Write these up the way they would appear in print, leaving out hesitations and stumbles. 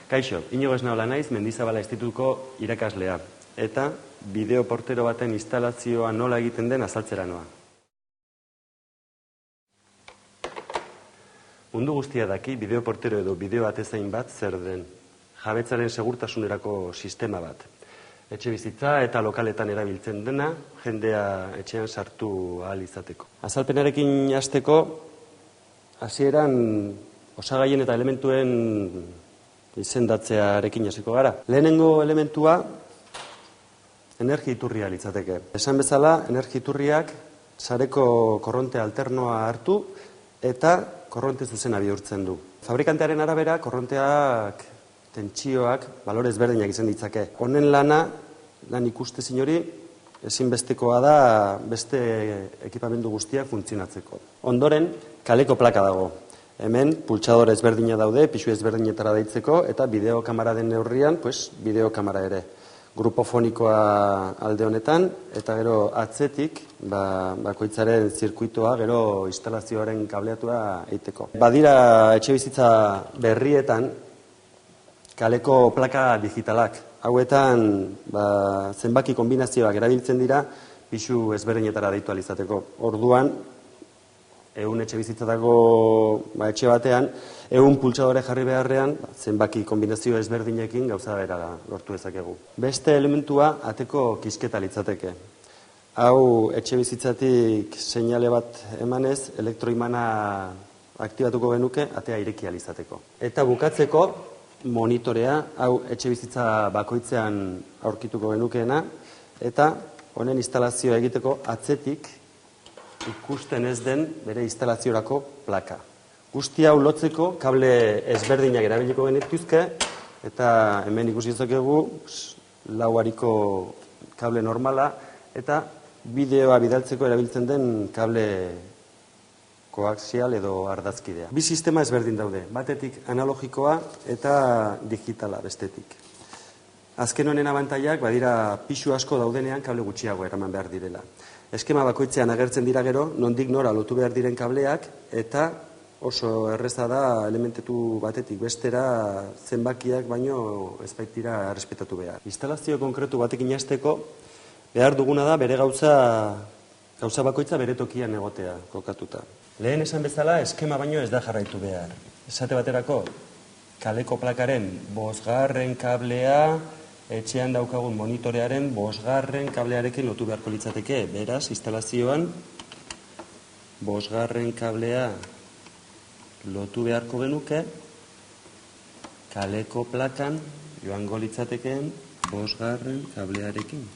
Kaixo, Inigo Esnaola naiz, Mendizabala Institutuko irakaslea. Eta bideo portero baten instalazioa nola egiten den azaltzera noa. Mundu guztia daki bideo portero edo bideo atezain bat zer den. Jabetzaren segurtasunerako sistema bat. Etxe bizitza eta lokaletan erabiltzen dena, jendea etxean sartu ahal izateko. Azalpenarekin hasteko, hasieran osagaien eta elementuen izendatzearekin hasiko gara. Lehenengo elementua energia iturria litzateke. Esan bezala, energia iturriak sareko korronte alternoa hartu eta korronte zuzena bihurtzen du. Fabrikantearen arabera, korronteak, tentsioak, balore ezberdinak izan ditzake. Honen lan ikustezin hori, ezinbestekoa da beste ekipamendu guztiak funtzionatzeko. Ondoren, kaleko plaka dago. Hemen, pultsadore ezberdina daude, pixu ezberdinetara deitzeko, eta bideokamera den neurrian, bideokamera ere. Grupofonikoa alde honetan, eta gero atzetik, bakoitzaren zirkuitoa, gero instalazioaren kableatua eiteko. Badira etxe bizitza berrietan, kaleko plaka digitalak. Hauetan, zenbaki kombinazioak erabiltzen dira, pixu ezberdinetara deitu alizateko. Orduan, ehun etxe bizitzatako etxe batean, ehun pultsadore jarri beharrean, zenbaki kombinazio ezberdinekin gauza bera lortu dezakegu. Beste elementua ateko kisketa litzateke. Hau etxe bizitzatik seinale bat emanez, elektroimana aktibatuko genuke atea irekia izateko. Eta bukatzeko monitorea, hau etxe bizitza bakoitzean aurkituko genukeena, eta honen instalazioa egiteko atzetik ikusten ez den bere instalaziorako plaka. Guzti hau lotzeko kable ezberdinak erabiliko genituzke, eta hemen ikusi dezakegu 4 ariko kable normala, eta bideoa bidaltzeko erabiltzen den kable koaxial edo ardazkidea. Bi sistema ezberdin daude, batetik analogikoa eta digitala bestetik. Azken honen abantaiak badira pixu asko daudenean kable gutxiago eraman behar direla. Eskema bakoitzean agertzen dira gero, nondik nora lotu behar diren kableak, eta oso erreza da elementetu batetik bestera zenbakiak baino ez baitira errespetatu behar. Instalazio konkretu batekin hasteko behar duguna da bere gauza bakoitza bere tokian egotea kokatuta. Lehen esan bezala eskema baino ez da jarraitu behar. Esate baterako kaleko plakaren 5. kablea etxean daukagun monitorearen 5. kablearekin lotu beharko litzateke. Beraz, instalazioan 5. kablea lotu beharko genuke, kaleko plakan joango litzatekeen 5. kablearekin.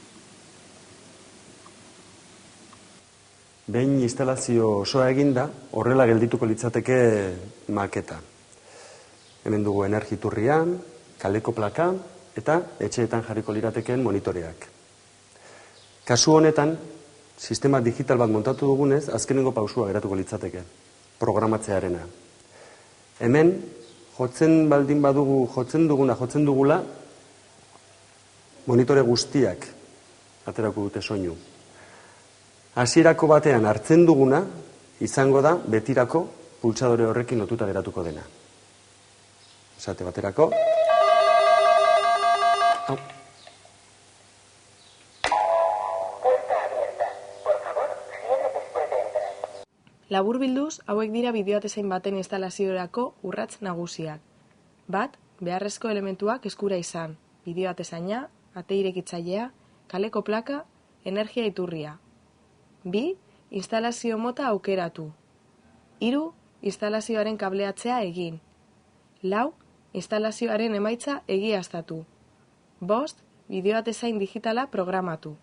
Behin instalazio osoa eginda, horrela geldituko litzateke maketa. Hemen dugu energiturrian, kaleko plaka, eta etxeetan jarriko liratekeen monitoreak. Kasu honetan, sistema digital bat montatu dugunez, azkenengo pausua geratuko litzateke, programatzearena. Hemen, jotzen dugula, monitore guztiak aterako dute soinu. Hasierako batean hartzen duguna, izango da betirako pultsadore horrekin lotuta geratuko dena. Esate baterako. Laburbilduz, hauek dira bideoatezain baten instalaziorako urrats nagusiak. Bat, beharrezko elementuak eskura izan, bideoatezaina, ate irekitzailea, kaleko plaka, energia iturria. 2, instalazio mota aukeratu. 3, instalazioaren kableatzea egin. 4, instalazioaren emaitza egiaztatu. 5, bideoatezain digitala programatu.